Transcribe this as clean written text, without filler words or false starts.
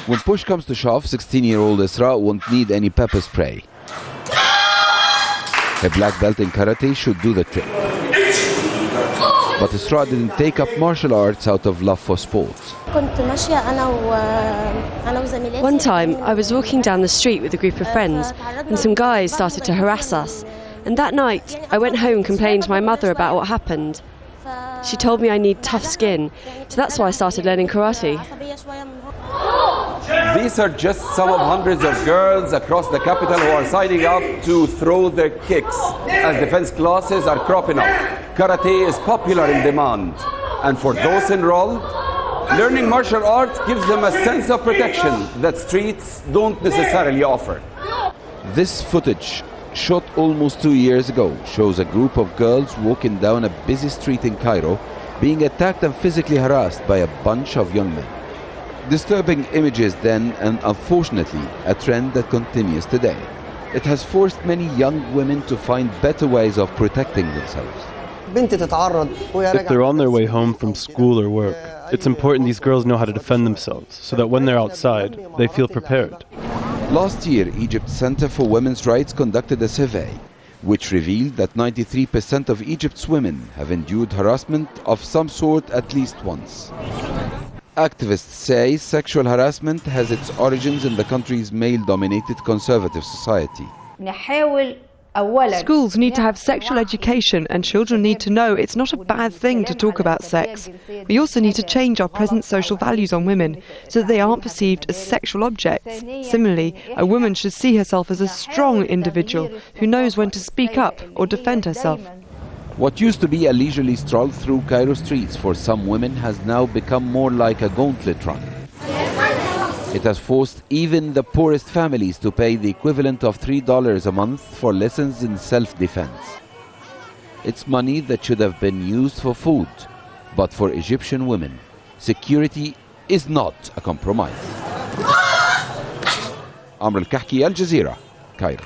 When push comes to shove, 16-year-old ESRAA won't need any pepper spray. A black belt in karate should do the trick. But ESRAA didn't take up martial arts out of love for sports. One time, I was walking down the street with a group of friends, and some guys started to harass us. And that night, I went home and complained to my mother about what happened. She told me I need tough skin, so that's why I started learning karate. These are just some of hundreds of girls across the capital who are signing up to throw their kicks. As defense classes are cropping up, karate is popular in demand. And for those enrolled, learning martial arts gives them a sense of protection that streets don't necessarily offer. This footage, shot almost 2 years ago, shows a group of girls walking down a busy street in Cairo, being attacked and physically harassed by a bunch of young men. Disturbing images then, and unfortunately a trend that continues today. It has forced many young women to find better ways of protecting themselves. If they're on their way home from school or work, it's important these girls know how to defend themselves, so that when they're outside, they feel prepared. Last year, Egypt's Center for Women's Rights conducted a survey, which revealed that 93% of Egypt's women have endured harassment of some sort at least once. Activists say sexual harassment has its origins in the country's male-dominated conservative society. Schools need to have sexual education, and children need to know it's not a bad thing to talk about sex. We also need to change our present social values on women so that they aren't perceived as sexual objects. Similarly, a woman should see herself as a strong individual who knows when to speak up or defend herself. What used to be a leisurely stroll through Cairo streets for some women has now become more like a gauntlet run. It has forced even the poorest families to pay the equivalent of $3 a month for lessons in self-defense. It's money that should have been used for food, but for Egyptian women, security is not a compromise. El-Khaky, Al Jazeera, Cairo.